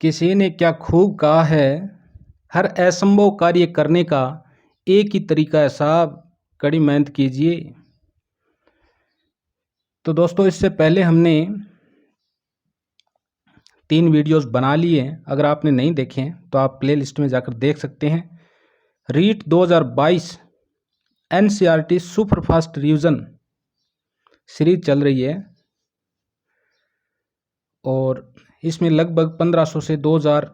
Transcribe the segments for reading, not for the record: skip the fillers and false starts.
किसी ने क्या खूब कहा है, हर असंभव कार्य करने का एक ही तरीका है साहब, कड़ी मेहनत कीजिए। तो दोस्तों, इससे पहले हमने 3 वीडियोस बना लिए हैं। अगर आपने नहीं देखे हैं तो आप प्लेलिस्ट में जाकर देख सकते हैं। REET 2022 NCERT superfast revision series चल रही है और इसमें लगभग 1500 से 2000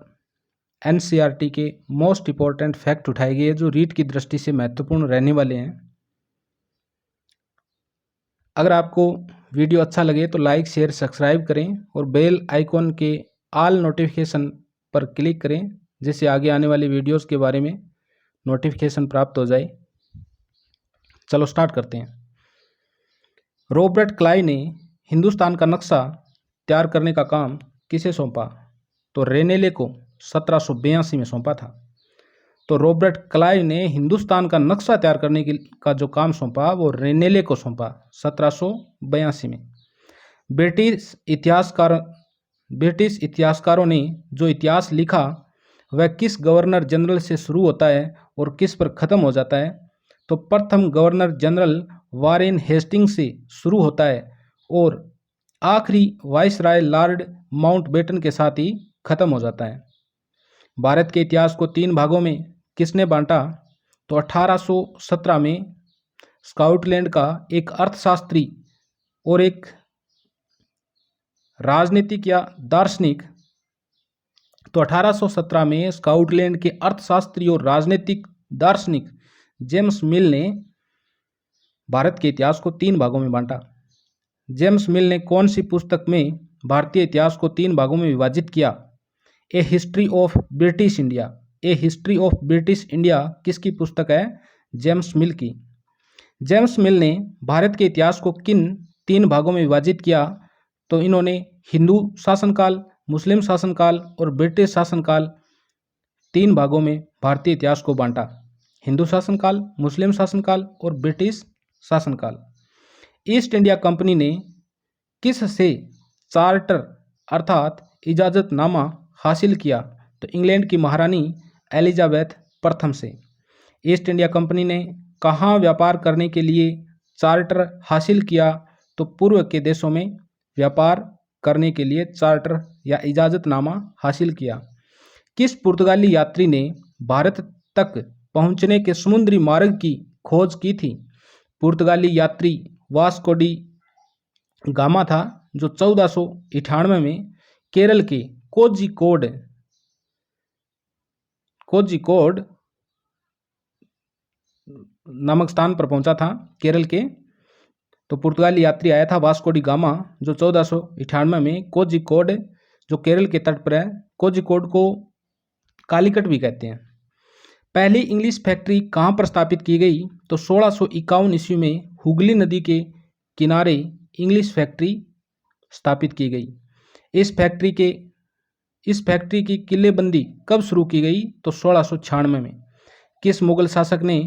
एनसीईआरटी के मोस्ट इंपॉर्टेंट फैक्ट उठाए गए जो रीट की दृष्टि से महत्वपूर्ण रहने वाले हैं। अगर आपको वीडियो अच्छा लगे तो लाइक शेयर सब्सक्राइब करें और बेल आइकॉन के ऑल नोटिफिकेशन पर क्लिक करें, जिससे आगे आने वाली वीडियोस के बारे में नोटिफिकेशन प्राप्त हो जाए। चलो स्टार्ट करते हैं। रॉबर्ट क्लाइव ने हिंदुस्तान का नक्शा तैयार करने का काम किसे सौंपा? तो रेनेले को 1782 में सौंपा था। तो रॉबर्ट क्लाइव ने हिंदुस्तान का नक्शा तैयार करने का जो काम सौंपा वो रेनेले को सौंपा 1782 में। ब्रिटिश इतिहासकारों ने जो इतिहास लिखा वह किस गवर्नर जनरल से शुरू होता है और किस पर ख़त्म हो जाता है? तो प्रथम गवर्नर जनरल वारेन हेस्टिंग्स से शुरू होता है और आखिरी वाइसराय लॉर्ड माउंटबेटन के साथ ही ख़त्म हो जाता है। भारत के इतिहास को 3 भागों में किसने बांटा? तो 1817 में स्कॉटलैंड का एक अर्थशास्त्री और एक राजनीतिक या दार्शनिक, तो 1817 में स्कॉटलैंड के अर्थशास्त्री और राजनीतिक दार्शनिक जेम्स मिल ने भारत के इतिहास को 3 भागों में बांटा। जेम्स मिल ने कौन सी पुस्तक में भारतीय इतिहास को 3 भागों में विभाजित किया? A history of British India. A history of British India किसकी पुस्तक है? जेम्स मिल की। जेम्स मिल ने भारत के इतिहास को किन 3 भागों में विभाजित किया? तो इन्होंने हिंदू शासनकाल, मुस्लिम शासनकाल और ब्रिटिश शासनकाल 3 भागों में भारतीय इतिहास को बांटा। हिंदू शासनकाल, मुस्लिम शासनकाल और ब्रिटिश शासनकाल। ईस्ट इंडिया कंपनी ने किस से चार्टर अर्थात इजाजतनामा हासिल किया? तो इंग्लैंड की महारानी एलिजाबेथ प्रथम से। ईस्ट इंडिया कंपनी ने कहाँ व्यापार करने के लिए चार्टर हासिल किया? तो पूर्व के देशों में व्यापार करने के लिए चार्टर या इजाजतनामा हासिल किया। किस पुर्तगाली यात्री ने भारत तक पहुंचने के समुद्री मार्ग की खोज की थी? पुर्तगाली यात्री वास्को डी गामा था, जो 1498 में केरल के कोझिकोड नामक स्थान पर पहुंचा था केरल के। तो पुर्तगाली यात्री आया था वास्को डी गामा, जो 1498 में कोझिकोड, जो केरल के तट पर है। कोझिकोड को कालीकट भी कहते हैं। पहली इंग्लिश फैक्ट्री कहाँ पर स्थापित की गई? तो 1651 ईस्वी में हुगली नदी के किनारे इंग्लिश फैक्ट्री स्थापित की गई। इस फैक्ट्री की किलेबंदी कब शुरू की गई? तो 1696 में। किस मुगल शासक ने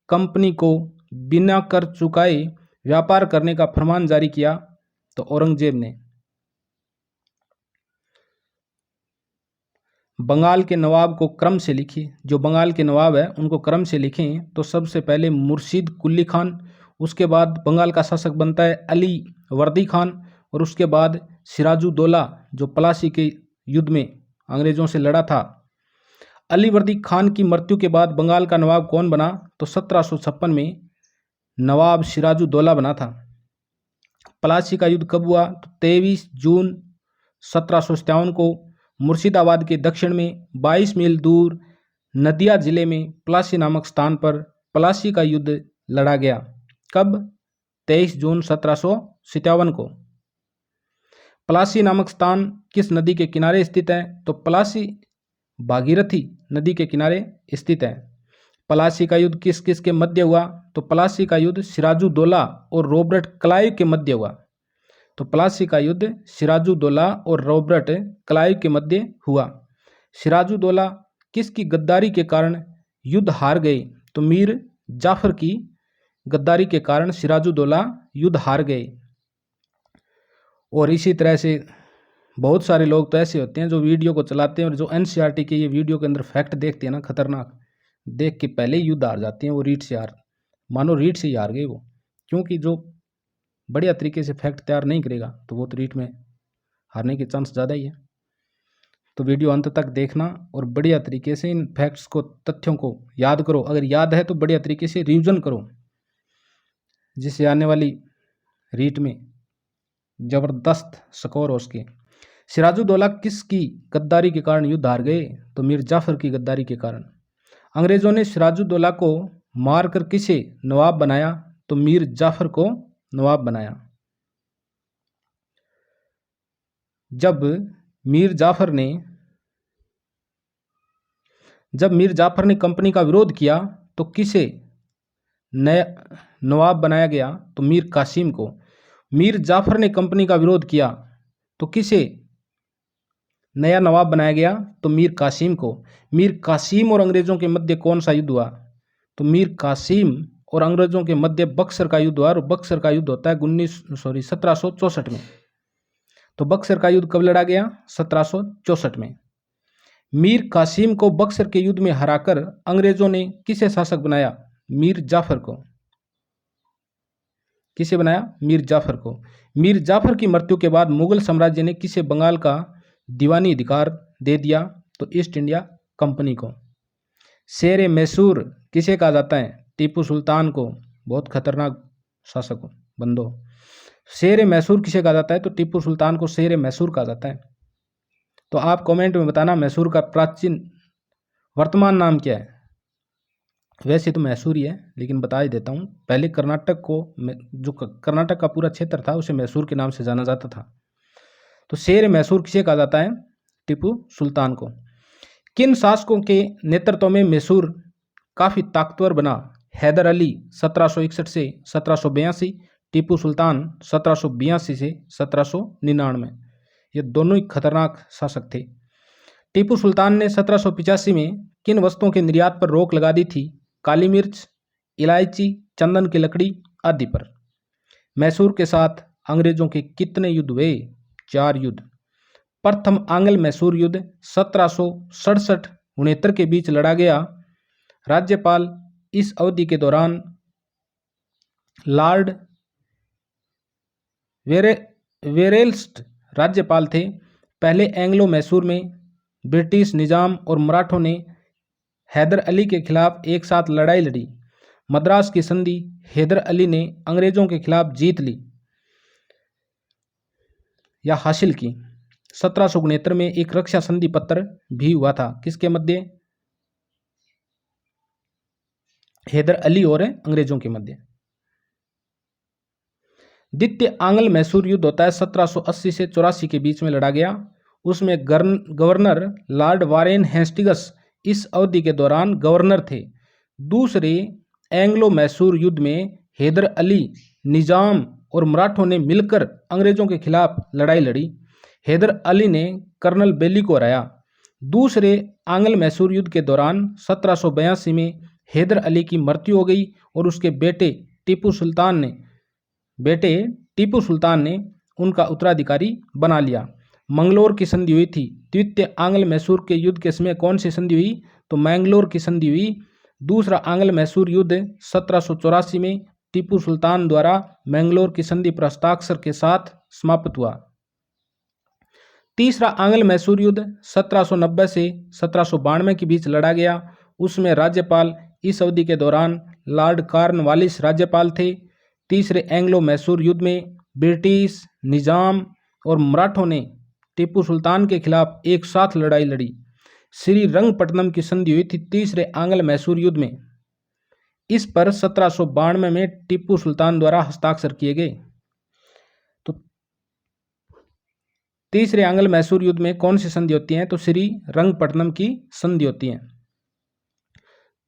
कंपनी को बिना कर चुकाए व्यापार करने का फरमान जारी किया? तो औरंगजेब ने। बंगाल के नवाब को क्रम से लिखिए। जो बंगाल के नवाब है उनको क्रम से लिखें तो सबसे पहले मुर्शीद कुली खान, उसके बाद बंगाल का शासक बनता है अली वर्दी खान और उसके बाद सिराजुद्दौला, जो प्लासी के युद्ध में अंग्रेजों से लड़ा था। अली वर्दी खान की मृत्यु के बाद बंगाल का नवाब कौन बना? तो 1756 में नवाब सिराजुद्दौला बना था। प्लासी का युद्ध कब हुआ? तो 23 जून 1757 को मुर्शिदाबाद के दक्षिण में 22 मील दूर नदिया जिले में प्लासी नामक स्थान पर प्लासी का युद्ध लड़ा गया। कब? 23 जून 1757 को। प्लासी नामक स्थान किस नदी के किनारे स्थित है? तो प्लासी भागीरथी नदी के किनारे स्थित है। प्लासी का युद्ध किस किस के मध्य हुआ? तो प्लासी का युद्ध सिराजुद्दौला और रॉबर्ट क्लाइव के मध्य हुआ। तो प्लासी का युद्ध सिराजुद्दौला और रॉबर्ट क्लाइव के मध्य हुआ। सिराजुद्दौला किसकी गद्दारी के कारण युद्ध हार गए? तो मीर जाफर की गद्दारी के कारण सिराजुद्दौला युद्ध हार गए। और इसी तरह से बहुत सारे लोग तो ऐसे होते हैं जो वीडियो को चलाते हैं और जो एनसीईआरटी के ये वीडियो के अंदर फैक्ट देखते हैं ना, खतरनाक, देख के पहले ही युद्ध हार जाते हैं। वो रीट से हार, मानो रीट से ही हार गए वो, क्योंकि जो बढ़िया तरीके से फैक्ट तैयार नहीं करेगा तो वो तो रीट में हारने के चांस ज़्यादा ही है। तो वीडियो अंत तक देखना और बढ़िया तरीके से इन फैक्ट्स को, तथ्यों को याद करो। अगर याद है तो बढ़िया तरीके से रिवीजन करो, जिससे आने वाली रीट में ज़बरदस्त स्कोर हो उसके। सिराजुद्दौला किसकी गद्दारी के कारण युद्ध हार गए? तो मीर जाफर की गद्दारी के कारण। अंग्रेजों ने सिराजुद्दौला को मारकर किसे नवाब बनाया? तो मीर जाफर को नवाब बनाया। जब मीर जाफर ने कंपनी का विरोध किया तो किसे नया नवाब बनाया गया? तो मीर कासिम को। मीर जाफर ने कंपनी का विरोध किया तो किसे नया नवाब बनाया गया? तो मीर कासिम को। मीर कासिम और अंग्रेजों के मध्य कौन सा युद्ध हुआ? तो मीर कासिम और अंग्रेजों के मध्य बक्सर का युद्ध हुआ। और बक्सर का युद्ध होता है 1764 में। तो बक्सर का युद्ध कब लड़ा गया? 1764 में। मीर कासिम को बक्सर के युद्ध में हराकर अंग्रेजों ने किसे शासक बनाया? मीर जाफर को। किसे बनाया? मीर जाफर को। मीर जाफर की मृत्यु के बाद मुगल साम्राज्य ने किसे बंगाल का दीवानी अधिकार दे दिया? तो ईस्ट इंडिया कंपनी को। शेर मैसूर किसे कहा जाता है? टीपू सुल्तान को। बहुत खतरनाक शासक बंदो। शेर मैसूर किसे कहा जाता है? तो टीपू सुल्तान को शेर मैसूर कहा जाता है। तो आप कमेंट में बताना मैसूर का प्राचीन वर्तमान नाम क्या है? वैसे तो मैसूर ही है, लेकिन बता ही देता हूँ। पहले कर्नाटक को, जो कर्नाटक का पूरा क्षेत्र था, उसे मैसूर के नाम से जाना जाता था। तो शेर मैसूर किसे कहा जाता है? टीपू सुल्तान को। किन शासकों के नेतृत्व में मैसूर काफ़ी ताकतवर बना? हैदर अली 1761 से 1782, टीपू सुल्तान 1782 से 1799। ये दोनों ही खतरनाक शासक थे। टीपू सुल्तान ने 1785 में किन वस्तुओं के निर्यात पर रोक लगा दी थी? काली मिर्च, इलायची, चंदन की लकड़ी आदि पर। मैसूर के साथ अंग्रेजों के कितने युद्ध हुए? 4 युद्ध। प्रथम आंग्ल मैसूर युद्ध 1767-69 के बीच लड़ा गया। राज्यपाल इस अवधि के दौरान लॉर्ड वेरेल्स्ट राज्यपाल थे। पहले एंग्लो मैसूर में ब्रिटिश निजाम और मराठों ने हैदर अली के खिलाफ एक साथ लड़ाई लड़ी। मद्रास की संधि हैदर अली ने अंग्रेजों के खिलाफ जीत ली या हासिल की। 1769 में एक रक्षा संधि पत्र भी हुआ था। किसके मध्य? हैदर अली और अंग्रेजों के मध्य। द्वितीय आंग्ल मैसूर युद्ध होता है 1780 से 84 के बीच में लड़ा गया। उसमें गवर्नर लॉर्ड वारेन हेस्टिंग्स इस अवधि के दौरान गवर्नर थे। दूसरे एंग्लो मैसूर युद्ध में हैदर अली, निजाम और मराठों ने मिलकर अंग्रेजों के खिलाफ लड़ाई लड़ी। हैदर अली ने कर्नल बेली को हराया। दूसरे आंग्ल मैसूर युद्ध के दौरान 1782 में हैदर अली की मृत्यु हो गई और उसके बेटे टीपू सुल्तान ने उनका उत्तराधिकारी बना लिया। मंगलोर की संधि हुई थी। द्वितीय आंग्ल मैसूर के युद्ध के समय कौन सी संधि हुई? तो मैंगलोर की संधि हुई। दूसरा आंग्ल मैसूर युद्ध 1784 में टीपू सुल्तान द्वारा मैंगलोर की संधि पर हस्ताक्षर के साथ समाप्त हुआ। तीसरा आंग्ल मैसूर युद्ध 1790 से 1792 के बीच लड़ा गया। उसमें राज्यपाल इस अवधि के दौरान लॉर्ड कॉर्नवालिस राज्यपाल थे। तीसरे एंग्लो मैसूर युद्ध में ब्रिटिश, निजाम और मराठों ने टीपू सुल्तान के खिलाफ एक साथ लड़ाई लड़ी। श्रीरंगपट्टनम की संधि हुई थी तीसरे आंग्ल मैसूर युद्ध में। इस पर 1792 में टीपू सुल्तान द्वारा हस्ताक्षर किए गए। तो तीसरे आंग्ल मैसूर युद्ध में कौन सी संधि होती है? तो श्रीरंगपट्टनम की संधि होती है।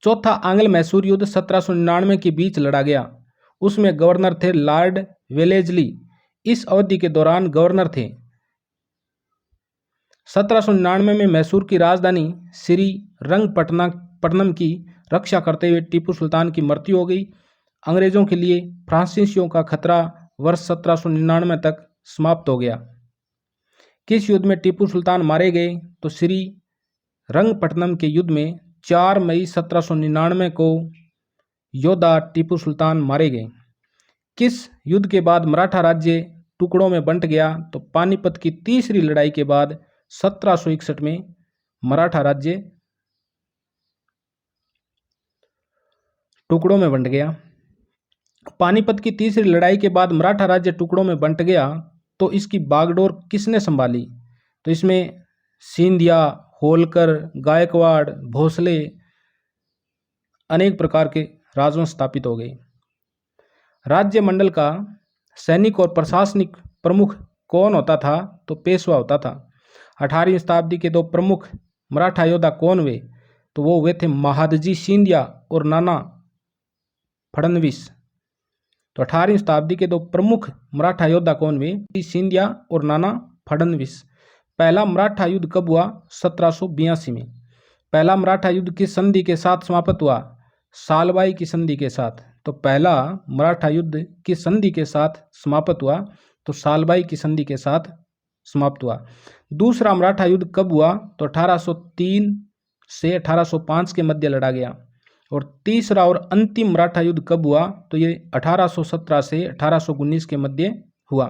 चौथा आंग्ल मैसूर युद्ध 1799 के बीच लड़ा गया। उसमें गवर्नर थे लॉर्ड वेलेजली। इस अवधि के दौरान गवर्नर थे। 1799 में मैसूर की राजधानी श्रीरंगपट्टनम की रक्षा करते हुए टीपू सुल्तान की मृत्यु हो गई। अंग्रेजों के लिए फ्रांसीसियों का खतरा वर्ष 1799 तक समाप्त हो गया। किस युद्ध में टीपू सुल्तान मारे गए? तो श्री रंगपट्टनम के युद्ध में 4 मई 1799 को योद्धा टीपू सुल्तान मारे गए। किस युद्ध के बाद मराठा राज्य टुकड़ों में बंट गया? तो पानीपत की तीसरी लड़ाई के बाद 1761 में मराठा राज्य टुकड़ों में बंट गया। पानीपत की तीसरी लड़ाई के बाद मराठा राज्य टुकड़ों में बंट गया, तो इसकी बागडोर किसने संभाली? तो इसमें सिंधिया, होलकर, गायकवाड़, भोसले अनेक प्रकार के राजवंश स्थापित हो गए। राज्य मंडल का सैनिक और प्रशासनिक प्रमुख कौन होता था? तो पेशवा होता था। 18वीं शताब्दी के दो प्रमुख मराठा योद्धा कौन हुए? तो वो हुए थे महादजी सिंधिया और नाना फडणवीस। तो 18वीं शताब्दी के दो प्रमुख मराठा योद्धा कौन हुए? सिंधिया और नाना फडणवीस। पहला मराठा युद्ध कब हुआ? 1782 में। पहला मराठा युद्ध किस संधि के साथ समाप्त हुआ? सालबाई की संधि के साथ। तो पहला मराठा युद्ध किस संधि के साथ समाप्त हुआ? तो सालबाई की संधि के साथ समाप्त हुआ। दूसरा मराठा युद्ध कब हुआ? तो 1803 से 1805 के मध्य लड़ा गया। और तीसरा और अंतिम मराठा युद्ध कब हुआ? तो ये 1817 से 1819 के मध्य हुआ।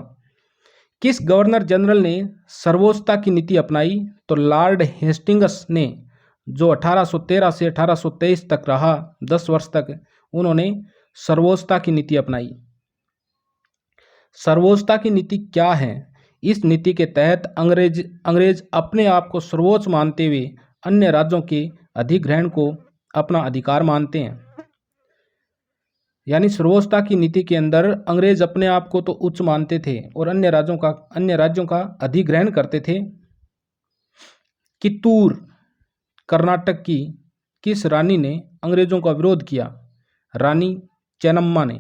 किस गवर्नर जनरल ने सर्वोच्चता की नीति अपनाई? तो लॉर्ड हेस्टिंग्स ने, जो 1813 से 1823 तक रहा, 10 वर्ष तक उन्होंने सर्वोच्चता की नीति अपनाई। सर्वोच्चता की नीति क्या है? इस नीति के तहत अंग्रेज अपने आप को सर्वोच्च मानते हुए अन्य राज्यों के अधिग्रहण को अपना अधिकार मानते हैं। यानी सर्वोच्चता की नीति के अंदर अंग्रेज अपने आप को तो उच्च मानते थे और अन्य राज्यों का अधिग्रहण करते थे। कित्तूर कर्नाटक की किस रानी ने अंग्रेजों का विरोध किया? रानी चेन्नम्मा ने।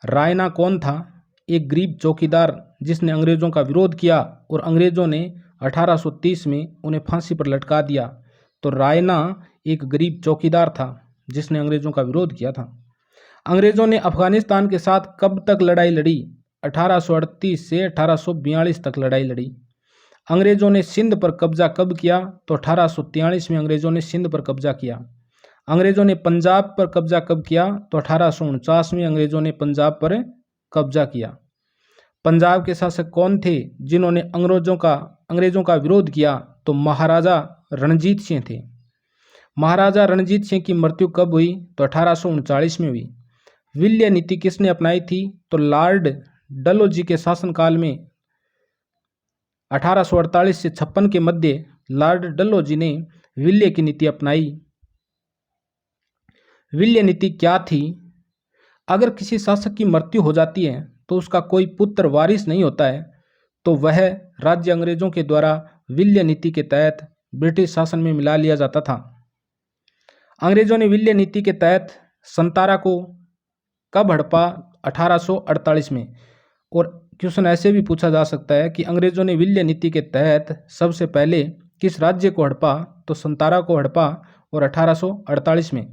रायना कौन था? एक गरीब चौकीदार जिसने अंग्रेजों का विरोध किया और अंग्रेजों ने 1830 में उन्हें फांसी पर लटका दिया। तो रायना एक गरीब चौकीदार था जिसने अंग्रेजों का विरोध किया था। अंग्रेजों ने अफगानिस्तान के साथ कब तक लड़ाई लड़ी? 1838 से 1842 तक लड़ाई लड़ी। अंग्रेजों ने सिंध पर कब्जा कब किया? तो 1843 में अंग्रेजों ने सिंध पर कब्जा किया। अंग्रेजों ने पंजाब पर कब्जा कब किया? तो 1849 में अंग्रेजों ने पंजाब पर कब्जा किया। पंजाब के शासक कौन थे जिन्होंने अंग्रेजों का विरोध किया? तो महाराजा रणजीत सिंह थे। महाराजा रणजीत सिंह की मृत्यु कब हुई? तो 1839 में हुई। विल्य नीति किसने अपनाई थी? तो लॉर्ड डलहौजी के शासनकाल में 1848 से 56 के मध्य लॉर्ड डलहौजी ने विल्य की नीति अपनाई। विल्य नीति क्या थी? अगर किसी शासक की मृत्यु हो जाती है तो उसका कोई पुत्र वारिस नहीं होता है, तो वह राज्य अंग्रेजों के द्वारा विल्य नीति के तहत ब्रिटिश शासन में मिला लिया जाता था। अंग्रेजों ने विल्य नीति के तहत संतारा को कब हड़पा? 1848 में। और क्वेश्चन ऐसे भी पूछा जा सकता है कि अंग्रेजों ने विल्य नीति के तहत सबसे पहले किस राज्य को हड़पा? तो संतारा को हड़पा और 1848 में।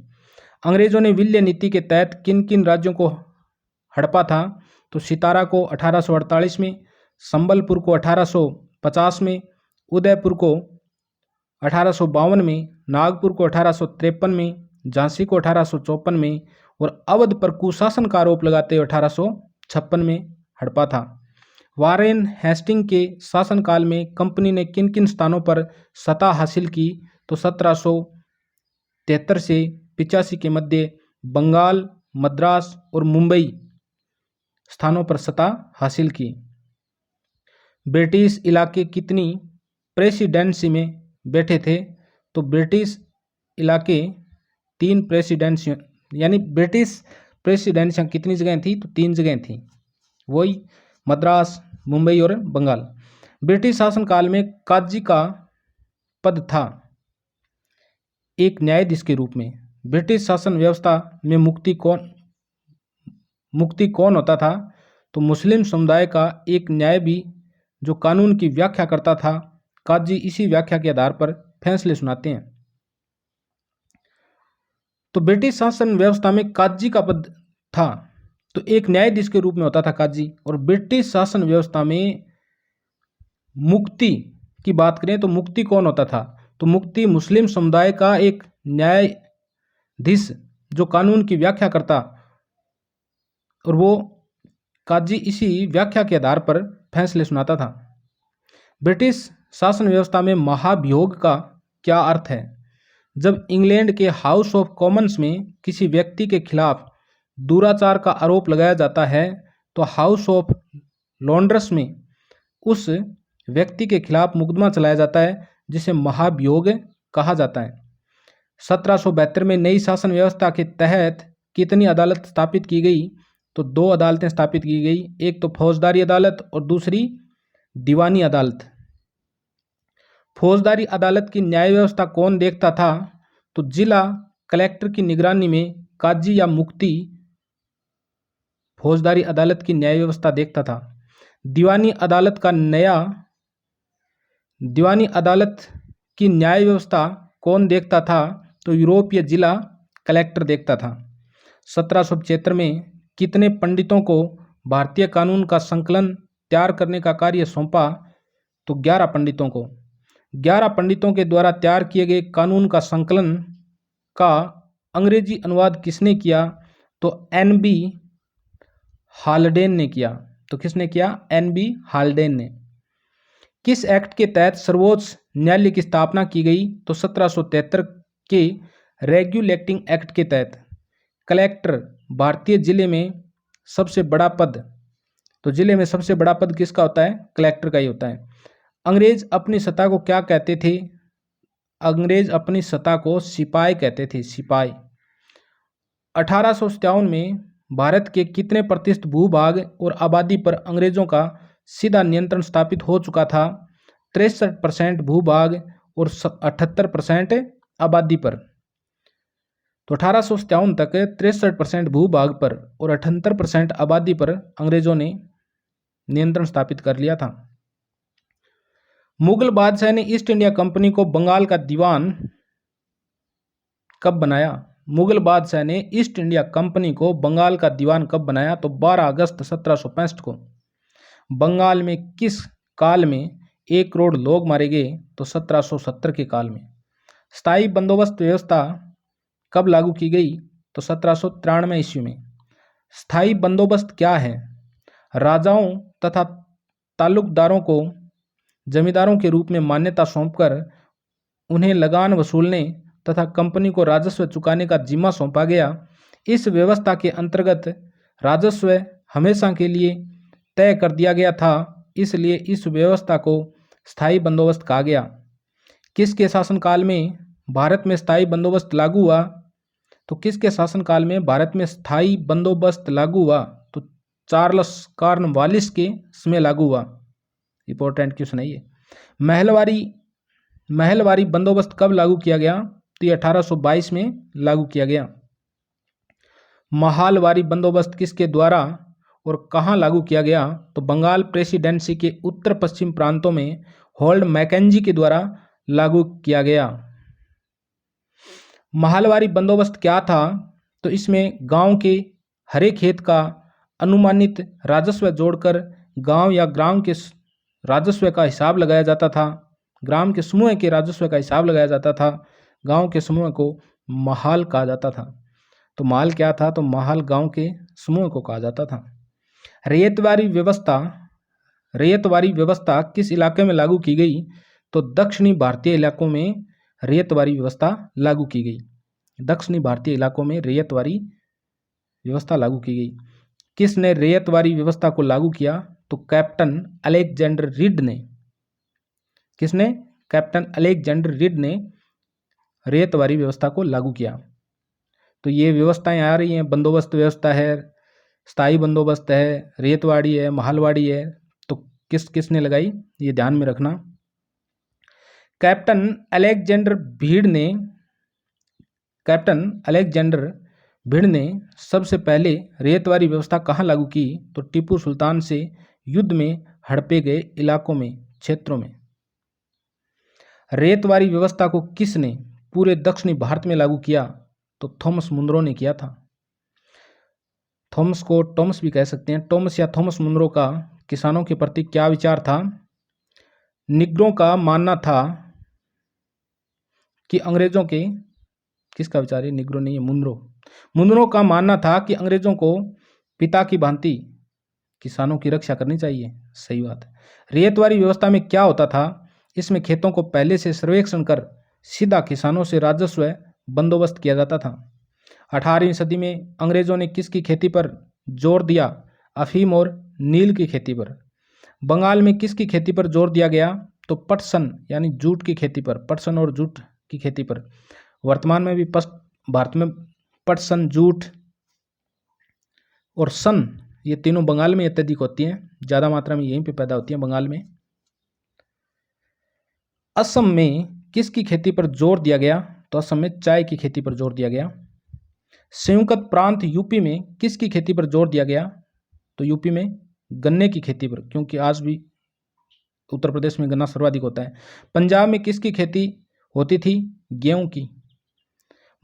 अंग्रेजों ने विल्य नीति के तहत किन किन राज्यों को हड़पा था? तो सितारा को 1848 में, संबलपुर को 1850 में, उदयपुर को 1852 में, नागपुर को 1853 में, झांसी को 1854 में और अवध पर कुशासन का आरोप लगाते हुए 1856 में हड़पा था। वारेन हेस्टिंग के शासनकाल में कंपनी ने किन किन स्थानों पर सत्ता हासिल की? तो 1773 से 85 के मध्य बंगाल, मद्रास और मुंबई स्थानों पर सत्ता हासिल की। ब्रिटिश इलाके कितनी प्रेसिडेंसी में बैठे थे? तो ब्रिटिश इलाके 3 प्रेसिडेंसी, यानी ब्रिटिश प्रेसिडेंसियाँ कितनी जगह थी? तो 3 जगह थी, वही मद्रास, मुंबई और बंगाल। ब्रिटिश शासनकाल में काजी का पद था एक न्यायाधीश के रूप में। ब्रिटिश शासन व्यवस्था में मुक्ति कौन होता था? तो मुस्लिम समुदाय का एक न्यायाधीश जो कानून की व्याख्या करता था। काजी इसी व्याख्या के आधार पर फैसले सुनाते हैं। तो ब्रिटिश शासन व्यवस्था में काजी का पद था तो एक न्यायाधीश के रूप में होता था काजी। और ब्रिटिश शासन व्यवस्था में मुक्ति की बात करें तो मुक्ति कौन होता था? तो मुक्ति मुस्लिम समुदाय का एक न्यायाधीश जो कानून की व्याख्या करता, और वो काजी इसी व्याख्या के आधार पर फैसले सुनाता था। ब्रिटिश शासन व्यवस्था में महाभियोग का क्या अर्थ है? जब इंग्लैंड के हाउस ऑफ कॉमन्स में किसी व्यक्ति के खिलाफ दुराचार का आरोप लगाया जाता है तो हाउस ऑफ लॉर्ड्स में उस व्यक्ति के खिलाफ मुकदमा चलाया जाता है, जिसे महाभियोग कहा जाता है। 1772 में नई शासन व्यवस्था के तहत कितनी अदालत स्थापित की गई? तो 2 अदालतें स्थापित की गई, एक तो फौजदारी अदालत और दूसरी दीवानी अदालत। फौजदारी अदालत की न्याय व्यवस्था कौन देखता था? तो जिला कलेक्टर की निगरानी में काजी या मुफ्ती फौजदारी अदालत की न्याय व्यवस्था देखता था। दीवानी अदालत की न्याय व्यवस्था कौन देखता था? तो यूरोपीय जिला कलेक्टर देखता था। 1775 में कितने पंडितों को भारतीय कानून का संकलन तैयार करने का कार्य सौंपा? तो 11 पंडितों को। 11 पंडितों के द्वारा तैयार किए गए कानून का संकलन का अंग्रेजी अनुवाद किसने किया? तो एन.बी. हाल्डेन ने किया। तो किसने किया? एन.बी. हाल्डेन ने। किस एक्ट के तहत सर्वोच्च न्यायालय की स्थापना की गई? तो 1773 के रेगुलेटिंग एक्ट के तहत। कलेक्टर भारतीय जिले में सबसे बड़ा पद, तो जिले में सबसे बड़ा पद किसका होता है? कलेक्टर का ही होता है। अंग्रेज अपनी सत्ता को क्या कहते थे? अंग्रेज अपनी सत्ता को सिपाही कहते थे, सिपाही। 1857 में भारत के कितने प्रतिशत भूभाग और आबादी पर अंग्रेजों का सीधा नियंत्रण स्थापित हो चुका था? 63% भूभाग और 78% आबादी पर। तो 1857 तक 63% भूभाग पर और 78% आबादी पर अंग्रेजों ने नियंत्रण स्थापित कर लिया था। मुगल बादशाह ने ईस्ट इंडिया कंपनी को बंगाल का दीवान कब बनाया? मुगल बादशाह ने ईस्ट इंडिया कंपनी को बंगाल का दीवान कब बनाया? तो 12 अगस्त 1765 को। बंगाल में किस काल में 1 करोड़ लोग मारे गए? तो 1770 के काल में। स्थायी बंदोबस्त व्यवस्था कब लागू की गई? तो 1793 ईस्वी में। स्थायी बंदोबस्त क्या है? राजाओं तथा तालुकदारों को जमींदारों के रूप में मान्यता सौंपकर उन्हें लगान वसूलने तथा कंपनी को राजस्व चुकाने का जिम्मा सौंपा गया। इस व्यवस्था के अंतर्गत राजस्व हमेशा के लिए तय कर दिया गया था, इसलिए इस व्यवस्था को स्थायी बंदोबस्त कहा गया। किसके शासनकाल में भारत में स्थायी बंदोबस्त लागू हुआ? तो किसके शासनकाल में भारत में स्थायी बंदोबस्त लागू हुआ? तो चार्ल्स कॉर्नवालिस के समय लागू हुआ। इंपॉर्टेंट क्वेश्चन है ये। महलवारी बंदोबस्त कब लागू किया गया? तो ये 1822 में लागू किया गया। महालवारी बंदोबस्त किसके द्वारा और कहाँ लागू किया गया? तो बंगाल प्रेसिडेंसी के उत्तर पश्चिम प्रांतों में होल्ड मैकेंजी के द्वारा लागू किया गया। महालवारी बंदोबस्त क्या था? तो इसमें गांव के हरे खेत का अनुमानित राजस्व जोड़कर गांव या ग्राम के राजस्व का हिसाब लगाया जाता था। ग्राम के समूह के राजस्व का हिसाब लगाया जाता था। गांव के समूह को महाल कहा जाता था। तो महाल क्या था? तो महाल गांव के समूह को कहा जाता था। रैयतवारी व्यवस्था किस इलाके में लागू की गई? तो दक्षिणी भारतीय इलाकों में रैयतवारी व्यवस्था लागू की गई। दक्षिणी भारतीय इलाकों में रैयतवारी व्यवस्था लागू की गई। किसने रैयतवारी व्यवस्था को लागू किया? तो कैप्टन अलेक्जेंडर रीड ने। किसने? कैप्टन अलेक्जेंडर रीड ने रैयतवारी व्यवस्था को लागू किया। तो ये व्यवस्थाएं आ रही हैं, बंदोबस्त व्यवस्था है, स्थायी बंदोबस्त है, रैयतवाड़ी है, महलवाड़ी है। तो किसने लगाई, ये ध्यान में रखना। कैप्टन अलेक्जेंडर भीड़ ने सबसे पहले रैयतवारी व्यवस्था कहाँ लागू की? तो टीपू सुल्तान से युद्ध में हड़पे गए इलाकों में, क्षेत्रों में। रैयतवारी व्यवस्था को किसने पूरे दक्षिणी भारत में लागू किया? तो थॉमस मुनरो ने किया था। थॉमस को टॉमस भी कह सकते हैं। टॉमस या थॉमस मुनरो का किसानों के प्रति क्या विचार था? निग्रों का मानना था कि अंग्रेजों के, किसका विचार है? निग्रो नहीं है, मुनरो। मुनरो का मानना था कि अंग्रेजों को पिता की भांति किसानों की रक्षा करनी चाहिए। सही बात है। रेतवारी व्यवस्था में क्या होता था? इसमें खेतों को पहले से सर्वेक्षण कर सीधा किसानों से राजस्व बंदोबस्त किया जाता था। 18वीं सदी में अंग्रेजों ने किसकी खेती पर जोर दिया? अफीम और नील की खेती पर। बंगाल में किसकी खेती पर जोर दिया गया? तो पटसन यानी जूट की खेती पर, पटसन और जूट की खेती पर। वर्तमान में भी भारत में पटसन, जूट और सन, ये तीनों बंगाल में अत्यधिक होती हैं, ज़्यादा मात्रा में यहीं पे पैदा होती हैं बंगाल में। असम में किसकी खेती पर जोर दिया गया? तो असम में चाय की खेती पर जोर दिया गया। संयुक्त प्रांत यूपी में किसकी खेती पर जोर दिया गया? तो यूपी में गन्ने की खेती पर, क्योंकि आज भी उत्तर प्रदेश में गन्ना सर्वाधिक होता है। पंजाब में किसकी खेती होती थी? गेहूं की।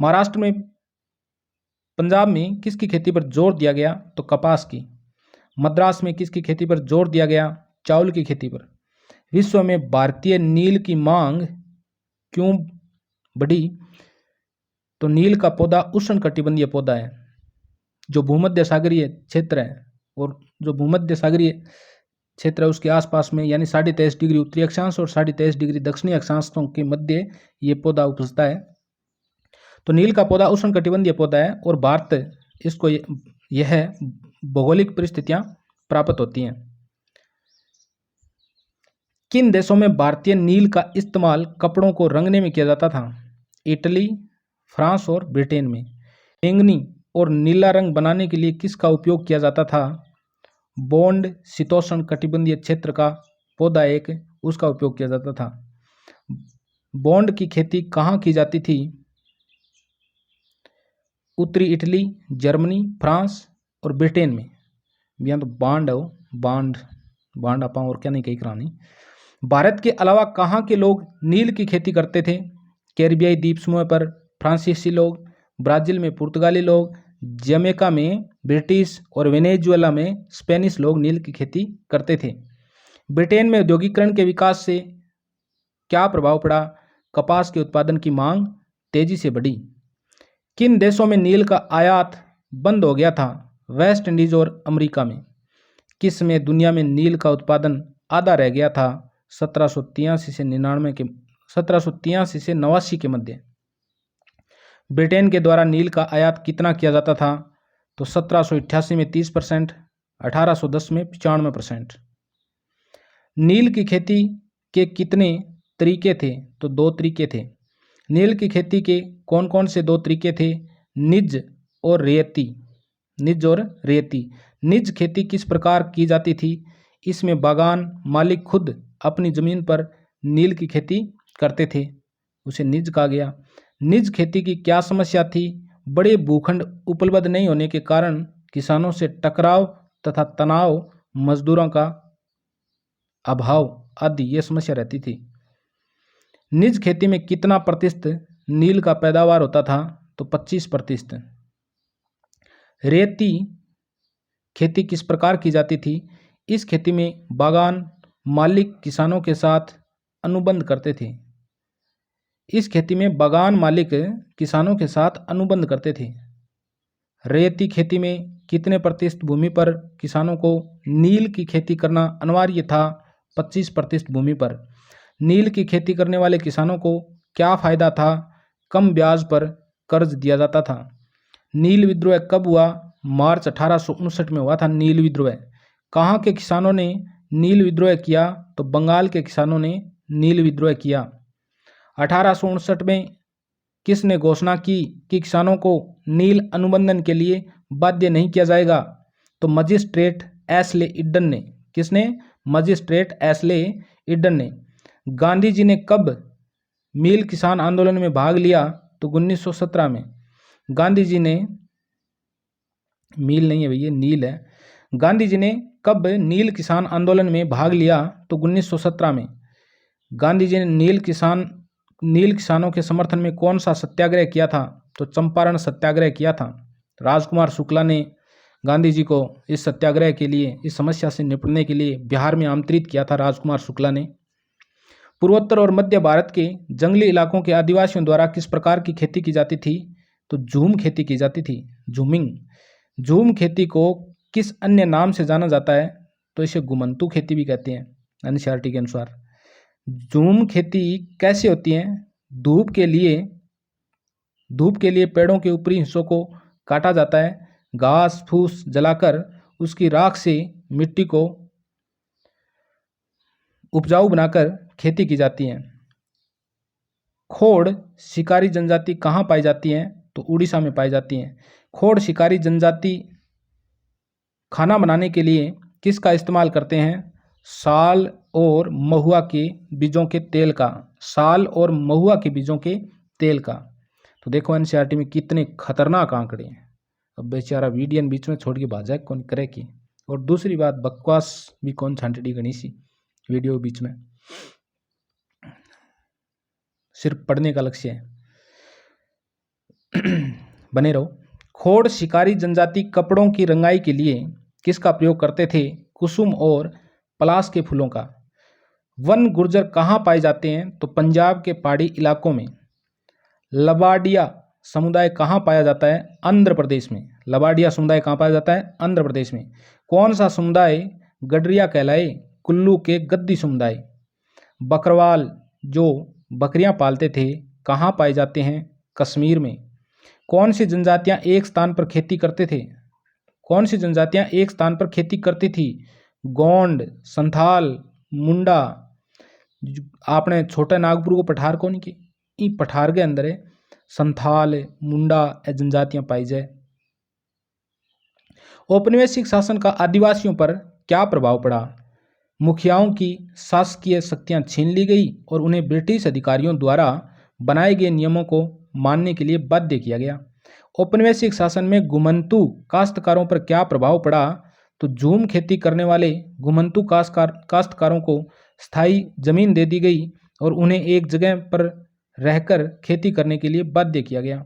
महाराष्ट्र में, पंजाब में किसकी खेती पर जोर दिया गया? तो कपास की। मद्रास में किसकी खेती पर जोर दिया गया? चावल की खेती पर। विश्व में भारतीय नील की मांग क्यों बढ़ी? तो नील का पौधा उष्णकटिबंधीय पौधा है, जो भूमध्य सागरीय क्षेत्र है, और जो भूमध्य सागरीय क्षेत्र है उसके आसपास में, यानी 23.5 डिग्री उत्तरी अक्षांश और 23.5 डिग्री दक्षिणी अक्षांशों के मध्य ये पौधा उपजता है। तो नील का पौधा उष्णकटिबंधीय पौधा है और भारत इसको यह भौगोलिक परिस्थितियां प्राप्त होती हैं। किन देशों में भारतीय नील का इस्तेमाल कपड़ों को रंगने में किया जाता था? इटली, फ्रांस और ब्रिटेन में। बैंगनी और नीला रंग बनाने के लिए किसका उपयोग किया जाता था? बॉन्ड, शीतोष्ण कटिबंधीय क्षेत्र का पौधा एक, उसका उपयोग किया जाता था। बॉन्ड की खेती कहाँ की जाती थी? उत्तरी इटली, जर्मनी, फ्रांस और ब्रिटेन में। यहाँ तो बांड हो, बांड अपा और क्या नहीं कही करानी। भारत के अलावा कहाँ के लोग नील की खेती करते थे? कैरिबियाई द्वीप समूह पर फ्रांसीसी लोग, ब्राजील में पुर्तगाली लोग, जमैका में ब्रिटिश और वेनेजुएला में स्पेनिश लोग नील की खेती करते थे। ब्रिटेन में औद्योगिकरण के विकास से क्या प्रभाव पड़ा? कपास के उत्पादन की मांग तेजी से बढ़ी। किन देशों में नील का आयात बंद हो गया था? वेस्ट इंडीज और अमेरिका में। किस में दुनिया में नील का उत्पादन आधा रह गया था? 1783 से 89 के मध्य। ब्रिटेन के द्वारा नील का आयात कितना किया जाता था? तो 1788 में 30%, 1810 में 95%। नील की खेती के कितने तरीके थे? तो 2 तरीके थे। नील की खेती के कौन कौन से 2 तरीके थे? निज और रेती। निज और रेती। निज खेती किस प्रकार की जाती थी? इसमें बागान मालिक खुद अपनी जमीन पर नील की खेती करते थे, उसे निज कहा गया। निज खेती की क्या समस्या थी? बड़े भूखंड उपलब्ध नहीं होने के कारण किसानों से टकराव तथा तनाव, मजदूरों का अभाव आदि ये समस्या रहती थी। निज खेती में कितना प्रतिशत नील का पैदावार होता था? तो 25%। रेती खेती किस प्रकार की जाती थी? इस खेती में बागान मालिक किसानों के साथ अनुबंध करते थे। इस खेती में बागान मालिक किसानों के साथ अनुबंध करते थे। रेती खेती में कितने प्रतिशत भूमि पर किसानों को नील की खेती करना अनिवार्य था? 25% भूमि पर। नील की खेती करने वाले किसानों को क्या फायदा था? कम ब्याज पर कर्ज दिया जाता था। नील विद्रोह कब हुआ? मार्च 1859 में हुआ था नील विद्रोह। कहाँ के किसानों ने नील विद्रोह किया? तो बंगाल के किसानों ने नील विद्रोह किया। 1859 में किसने घोषणा की कि किसानों को नील अनुबंधन के लिए बाध्य नहीं किया जाएगा? तो मजिस्ट्रेट एस्ले इडन ने। किसने? मजिस्ट्रेट एस्ले इडन ने। गांधी जी ने कब नील किसान आंदोलन में भाग लिया? तो 1917 में। गांधी जी ने, मील नहीं है भैया, नील है। गांधी जी ने कब नील किसान आंदोलन में भाग लिया? तो 1917 में। गांधी जी ने नील किसानों के समर्थन में कौन सा सत्याग्रह किया था? तो चंपारण सत्याग्रह किया था। राजकुमार शुक्ला ने गांधी जी को इस सत्याग्रह के लिए, इस समस्या से निपटने के लिए बिहार में आमंत्रित किया था राजकुमार शुक्ला ने। पूर्वोत्तर और मध्य भारत के जंगली इलाकों के आदिवासियों द्वारा किस प्रकार की खेती की जाती थी? तो झूम खेती की जाती थी, झूमिंग। झूम खेती को किस अन्य नाम से जाना जाता है? तो इसे गुमंतु खेती भी कहते हैं एनसीईआरटी के अनुसार। झूम खेती कैसे होती है? धूप के लिए पेड़ों के ऊपरी हिस्सों को काटा जाता है, घास फूस जलाकर उसकी राख से मिट्टी को उपजाऊ बनाकर खेती की जाती है। खोड़ शिकारी जनजाति कहाँ पाई जाती हैं? तो उड़ीसा में पाई जाती हैं। खोड़ शिकारी जनजाति खाना बनाने के लिए किसका इस्तेमाल करते हैं? साल और महुआ के बीजों के तेल का। साल और महुआ के बीजों के तेल का। तो देखो एनसीईआरटी में कितने खतरनाक आंकड़े हैं। अब बेचारा वीडियन बीच में छोड़ के भाजा कौन करे की। और दूसरी बात, बकवास भी कौन छांटड़ी गणीसी वीडियो बीच में, सिर्फ पढ़ने का लक्ष्य है। बने रहो। खोड़ शिकारी जनजाति कपड़ों की रंगाई के लिए किसका प्रयोग करते थे? कुसुम और पलाश के फूलों का। वन गुर्जर कहाँ पाए जाते हैं? तो पंजाब के पहाड़ी इलाकों में। लबाडिया समुदाय कहाँ पाया जाता है? आंध्र प्रदेश में। लबाडिया समुदाय कहाँ पाया जाता है? आंध्र प्रदेश में। कौन सा समुदाय गडरिया कहलाए? कुल्लू के गद्दी समुदाय। बकरवाल जो बकरियां पालते थे कहाँ पाए जाते हैं? कश्मीर में। कौन सी जनजातियां एक स्थान पर खेती करते थे? कौन सी जनजातियां एक स्थान पर खेती करती थी? गोंड, संथाल, मुंडा। आपने छोटा नागपुर को पठार को नहीं की, पठार के अंदर है संथाल, मुंडा जनजातियां पाई जाए। औपनिवेशिक शासन का आदिवासियों पर क्या प्रभाव पड़ा? मुखियाओं की शासकीय शक्तियां छीन ली गई और उन्हें ब्रिटिश अधिकारियों द्वारा बनाए गए नियमों को मानने के लिए बाध्य किया गया। औपनिवेशिक शासन में घुमंतू काश्तकारों पर क्या प्रभाव पड़ा? तो झूम खेती करने वाले घुमंतू काश्तकारों को स्थायी जमीन दे दी गई और उन्हें एक जगह पर रहकर खेती करने के लिए बाध्य किया गया।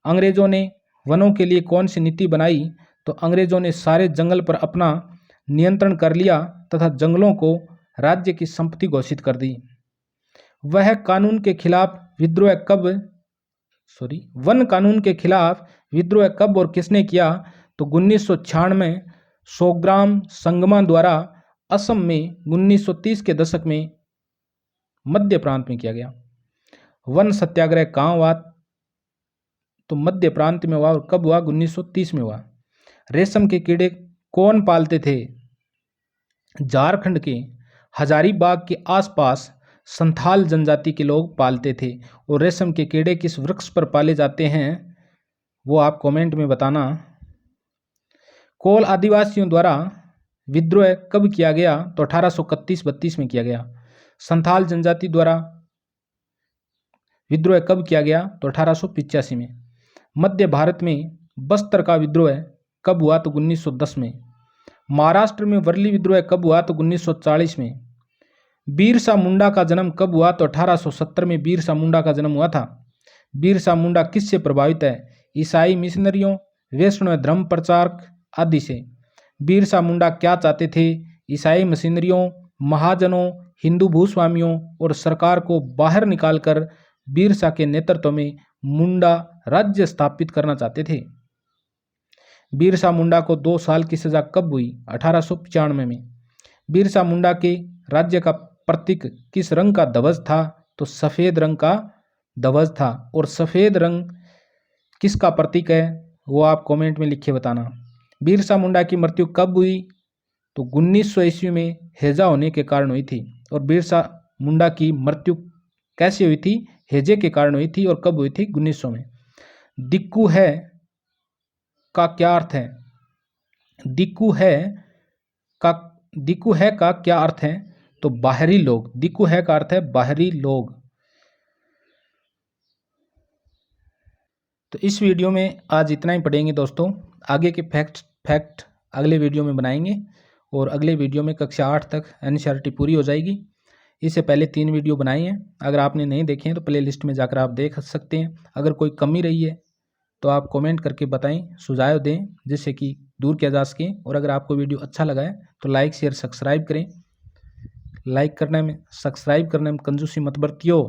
अंग्रेजों ने वनों के लिए कौन सी नीति बनाई? तो अंग्रेजों ने सारे जंगल पर अपना नियंत्रण कर लिया तथा जंगलों को राज्य की संपत्ति घोषित कर दी। वन कानून के खिलाफ विद्रोह कब और किसने किया? तो 1996 सोग्राम संगमा द्वारा असम में 1930 के दशक में मध्य प्रांत में किया गया। वन सत्याग्रह कहाँ हुआ? तो मध्य प्रांत में हुआ। और कब हुआ? 1930 में हुआ। रेशम के कीड़े कौन पालते थे? झारखंड के हजारीबाग के आसपास संथाल जनजाति के लोग पालते थे। और रेशम के कीड़े किस वृक्ष पर पाले जाते हैं वो आप कमेंट में बताना। कोल आदिवासियों द्वारा विद्रोह कब किया गया? तो 1831-32 में किया गया। संथाल जनजाति द्वारा विद्रोह कब किया गया? तो 1885 में। मध्य भारत में बस्तर का विद्रोह कब हुआ? तो 1910 में। महाराष्ट्र में वर्ली विद्रोह कब हुआ? तो 1940 में। बिरसा मुंडा का जन्म कब हुआ? तो 1870 में बिरसा मुंडा का जन्म हुआ था। बिरसा मुंडा किससे प्रभावित है? ईसाई मिशनरियों, वैष्णव धर्म प्रचारक आदि से। बिरसा मुंडा क्या चाहते थे? ईसाई मिशनरियों, महाजनों, हिंदू भूस्वामियों और सरकार को बाहर निकालकर बिरसा के नेतृत्व में मुंडा राज्य स्थापित करना चाहते थे। बिरसा मुंडा को 2 साल की सजा कब हुई? 1895 में। बिरसा मुंडा के राज्य का प्रतीक किस रंग का ध्वज था? तो सफेद रंग का ध्वज था। और सफेद रंग किसका प्रतीक है वो आप कमेंट में लिख के बताना। बिरसा मुंडा की मृत्यु कब हुई? तो 1900 ईस्वी में हैजा होने के कारण हुई थी। और बिरसा मुंडा की मृत्यु कैसे हुई थी? हैजे के कारण हुई थी। और कब हुई थी? 1900 में। दिक्कू है का क्या अर्थ है? दिक्कू है का क्या अर्थ है? तो बाहरी लोग। दिक्कू है का अर्थ है बाहरी लोग। तो इस वीडियो में आज इतना ही पढ़ेंगे दोस्तों। आगे के फैक्ट अगले वीडियो में बनाएंगे। और अगले वीडियो में कक्षा 8 तक एनसीईआरटी पूरी हो जाएगी। इससे पहले 3 वीडियो बनाए हैं, अगर आपने नहीं देखे हैं तो प्ले लिस्ट में जाकर आप देख सकते हैं। अगर कोई कमी रही है तो आप कमेंट करके बताएं, सुझाव दें, जिससे कि दूर किया जा सके। और अगर आपको वीडियो अच्छा लगा है तो लाइक शेयर सब्सक्राइब करें। सब्सक्राइब करने में कंजूसी मत बरतियो।